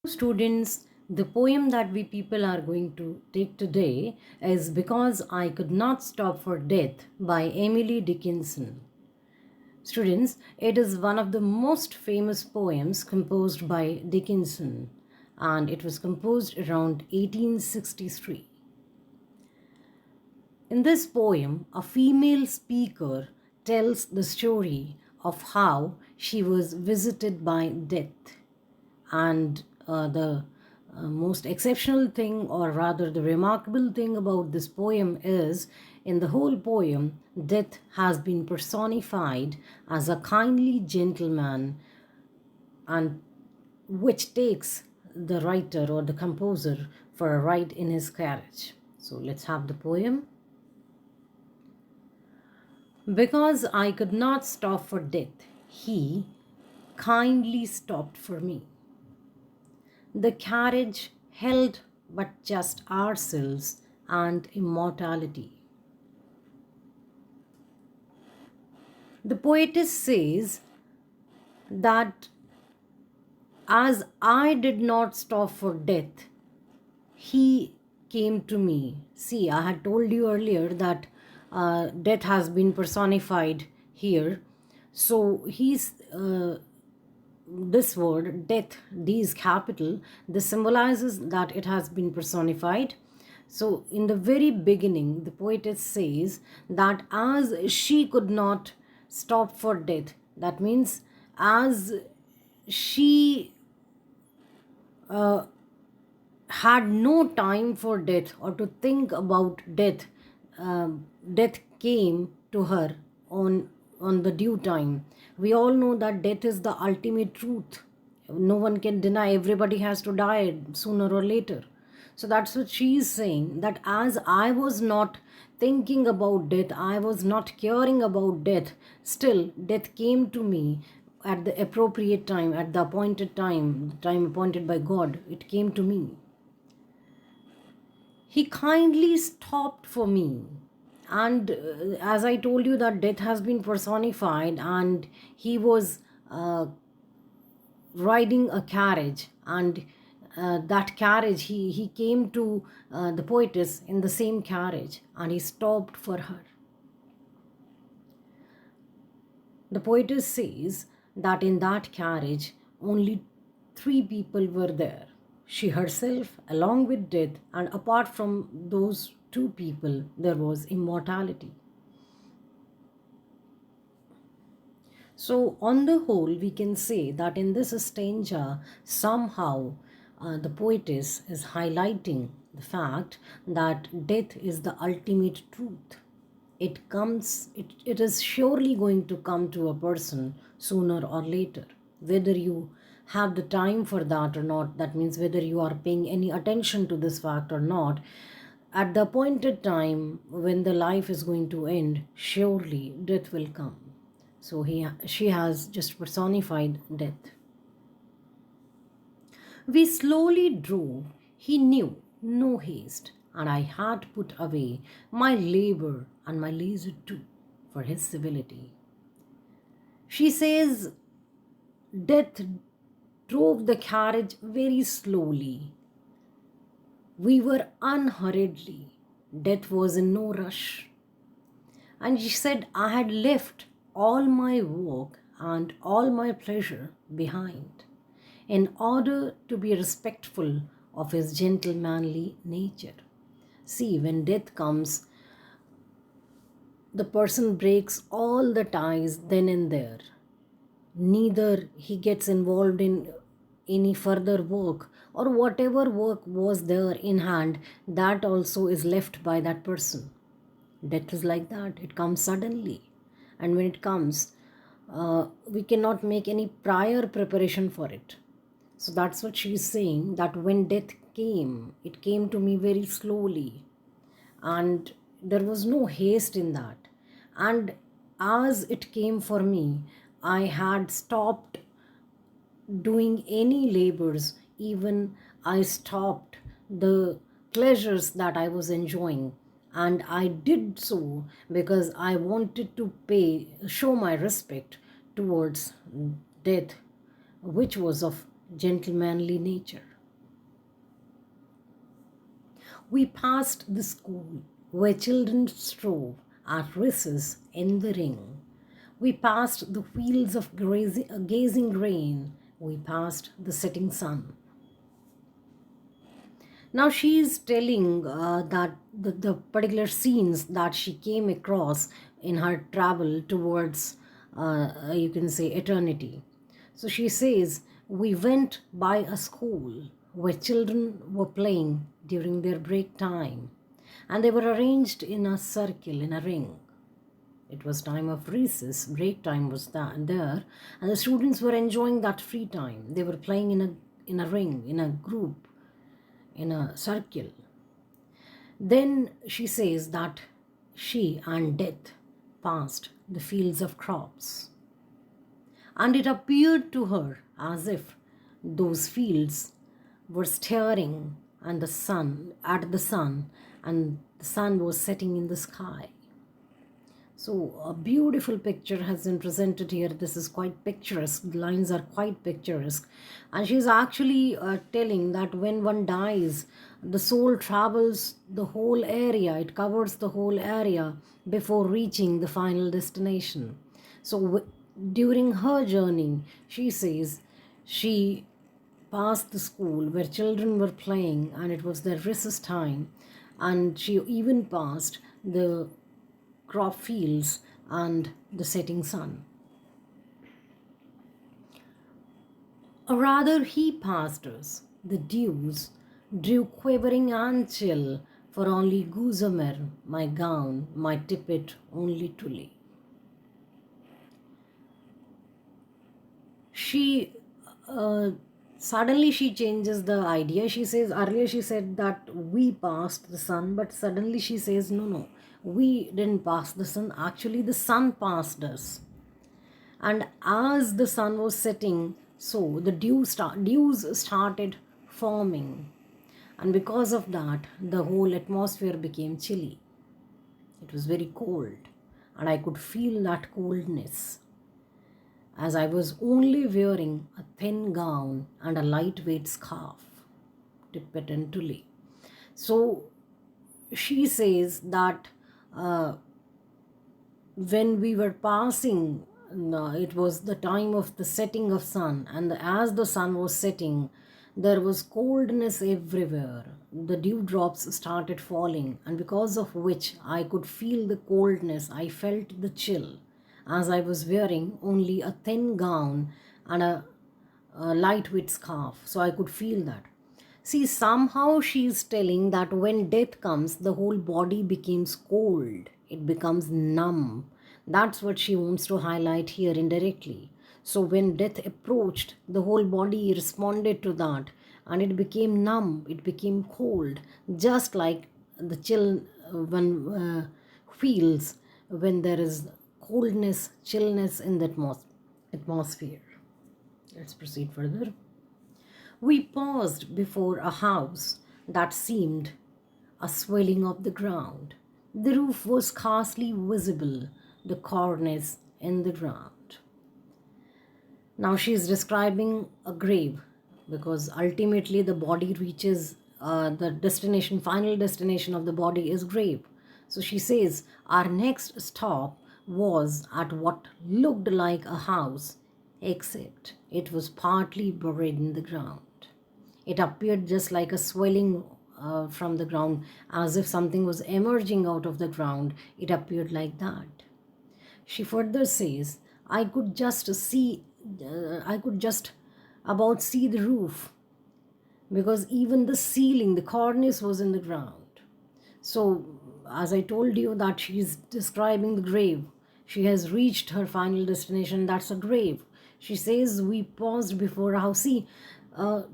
Students, the poem that we people are going to take today is Because I Could Not Stop for Death by Emily Dickinson. Students, it is one of the most famous poems composed by Dickinson, and it was composed around 1863. In this poem, a female speaker tells the story of how she was visited by death. And the most exceptional thing, or rather the remarkable thing about this poem is, in the whole poem, death has been personified as a kindly gentleman, and which takes the writer or the composer for a ride in his carriage. So let's have the poem. Because I could not stop for death, he kindly stopped for me. The carriage held but just ourselves and immortality. The poetess says that as I did not stop for death, he came to me. See, I had told you earlier that death has been personified here. So this word death, D is capital, this symbolizes that it has been personified. So in the very beginning, the poetess says that as she could not stop for death, that means as she had no time for death or to think about death, death came to her on the due time. We all know that death is the ultimate truth. No one can deny, everybody has to die sooner or later. So that's what she is saying, that as I was not thinking about death, I was not caring about death, still death came to me at the appropriate time, at the appointed time, the time appointed by God. It came to me. He kindly stopped for me. And as I told you that death has been personified, and he was riding a carriage, and that carriage, he came to the poetess in the same carriage, and he stopped for her. The poetess says that in that carriage only 3 people were there, she herself along with death, and apart from those 2 people there was immortality. So on the whole, we can say that in this stanza, somehow the poetess is highlighting the fact that death is the ultimate truth. It is surely going to come to a person sooner or later, whether you have the time for that or not. That means whether you are paying any attention to this fact or not, at the appointed time when the life is going to end, surely death will come. So she has just personified death. We slowly drove, he knew, no haste, and I had put away my labor and my leisure too for his civility. She says death drove the carriage very slowly. We were unhurriedly. Death was in no rush. And she said I had left all my work and all my pleasure behind in order to be respectful of his gentlemanly nature. See, when death comes, the person breaks all the ties then and there. Neither he gets involved in any further work, or whatever work was there in hand, that also is left by that person. Death is like that, it comes suddenly. And when it comes, we cannot make any prior preparation for it. So that's what she is saying, that when death came, it came to me very slowly, and there was no haste in that. And as it came for me, I had stopped doing any labors, even I stopped the pleasures that I was enjoying. And I did so because I wanted to show my respect towards death, which was of gentlemanly nature. We passed the school where children strove at recess in the ring. We passed the fields of gazing grain. We passed the setting sun. Now she is telling that the particular scenes that she came across in her travel towards, you can say, eternity. So she says, we went by a school where children were playing during their break time, and they were arranged in a circle, in a ring. It was time of recess, break time was there, and the students were enjoying that free time. They were playing in a ring, in a group, in a circle. Then she says that she and death passed the fields of crops, and it appeared to her as if those fields were staring and the sun, and the sun was setting in the sky. So a beautiful picture has been presented here. This is quite picturesque. The lines are quite picturesque. And she's actually telling that when one dies, the soul travels the whole area. It covers the whole area before reaching the final destination. So during her journey, she says she passed the school where children were playing and it was their recess time. And she even passed the crop fields and the setting sun. Or rather, he passed us. The dews drew quivering and chill, for only gossamer, my gown, my tippet only to lay. She suddenly she changes the idea. She says earlier she said that we passed the sun, but suddenly she says no, we didn't pass the sun. Actually, the sun passed us. And as the sun was setting, so the dews started forming, and because of that, the whole atmosphere became chilly. It was very cold, and I could feel that coldness, as I was only wearing a thin gown and a lightweight scarf, tippet and tully. So she says that when we were passing, it was the time of the setting of sun, and as the sun was setting, there was coldness everywhere. The dewdrops started falling, and because of which I could feel the coldness. I felt the chill, as I was wearing only a thin gown and a lightweight scarf, so I could feel that. See, somehow she is telling that when death comes, the whole body becomes cold, it becomes numb. That's what she wants to highlight here indirectly. So, when death approached, the whole body responded to that, and it became numb, it became cold, just like the chill one feels when there is coldness, chillness in the atmosphere. Let's proceed further. We paused before a house that seemed a swelling of the ground. The roof was scarcely visible, the cornice in the ground. Now she is describing a grave, because ultimately the body reaches the destination, final destination of the body is grave. So she says, our next stop was at what looked like a house, except it was partly buried in the ground. It appeared just like a swelling from the ground, as if something was emerging out of the ground. It appeared like that. She further says, I could just about see the roof, because even the ceiling, the cornice was in the ground. So, as I told you that she is describing the grave, she has reached her final destination, that's a grave. She says, we paused before a house. See,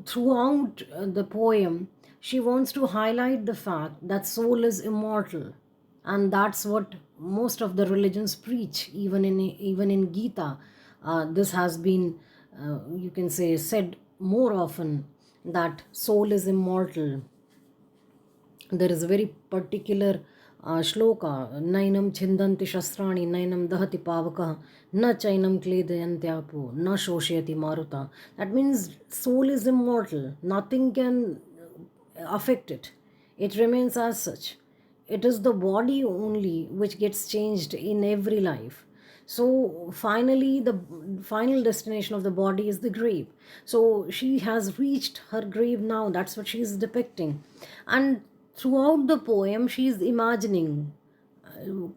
throughout the poem, she wants to highlight the fact that soul is immortal, and that's what most of the religions preach. Even in Gita, this has been, you can say, said more often, that soul is immortal. There is a very particular shloka, Nainam chindanti shastrani, Nainam dahati pavaka, na chainam kledayantyapo, na shoshayati maruta. That means soul is immortal. Nothing can affect it. It remains as such. It is the body only which gets changed in every life. So finally, the final destination of the body is the grave. So she has reached her grave now. That's what she is depicting. And throughout the poem, she is imagining.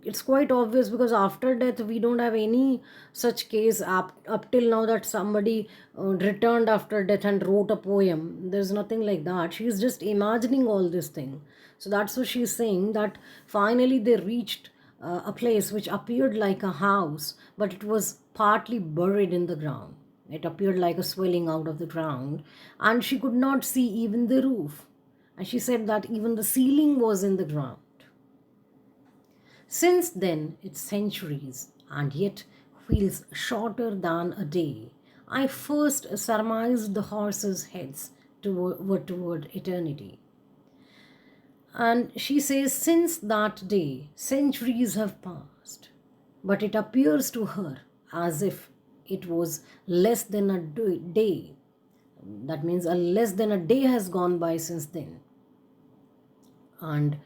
It's quite obvious because after death we don't have any such case up till now that somebody returned after death and wrote a poem. There's nothing like that. She's just imagining all this thing. So that's what she's saying, that finally they reached a place which appeared like a house, but it was partly buried in the ground. It appeared like a swelling out of the ground, and she could not see even the roof. And she said that even the ceiling was in the ground. Since then, it's centuries, and yet feels shorter than a day. I first surmised the horses' heads were toward eternity. And she says, since that day, centuries have passed, but it appears to her as if it was less than a day. That means a less than a day has gone by since then. And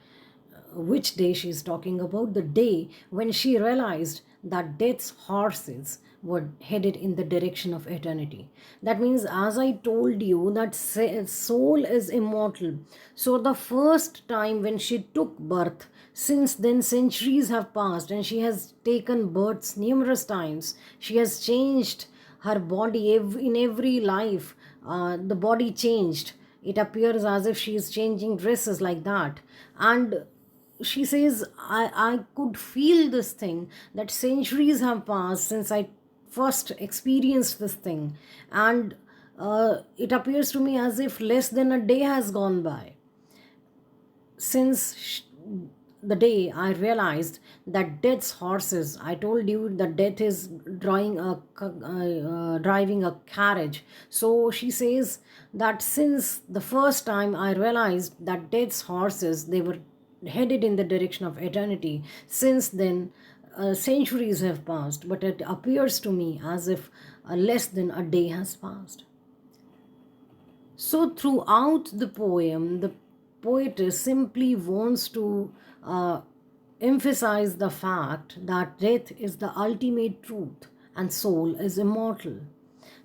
which day she is talking about? The day when she realized that death's horses were headed in the direction of eternity. That means, as I told you, that soul is immortal. So the first time when she took birth, since then centuries have passed, and she has taken births numerous times. She has changed her body in every life. The body changed. It appears as if she is changing dresses like that. And she says, I could feel this thing, that centuries have passed since I first experienced this thing. And it appears to me as if less than a day has gone by since the day I realized that death's horses, I told you that death is driving a carriage. So she says that since the first time I realized that death's horses, they were headed in the direction of eternity, since then centuries have passed, but it appears to me as if less than a day has passed. So, throughout the poem, the poetess simply wants to emphasize the fact that death is the ultimate truth and soul is immortal.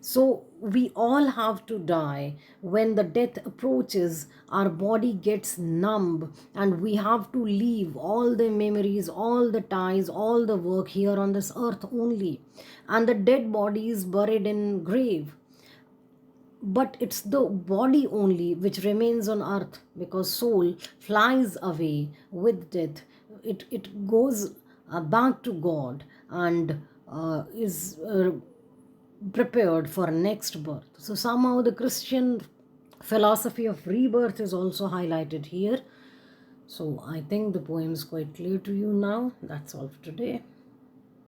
So, we all have to die. When the death approaches, our body gets numb, and we have to leave all the memories, all the ties, all the work here on this earth only. And the dead body is buried in grave, but it's the body only which remains on earth, because soul flies away with death. It goes back to God, and is prepared for next birth. So somehow the Christian philosophy of rebirth is also highlighted here. So I think the poem is quite clear to you now. That's all for today.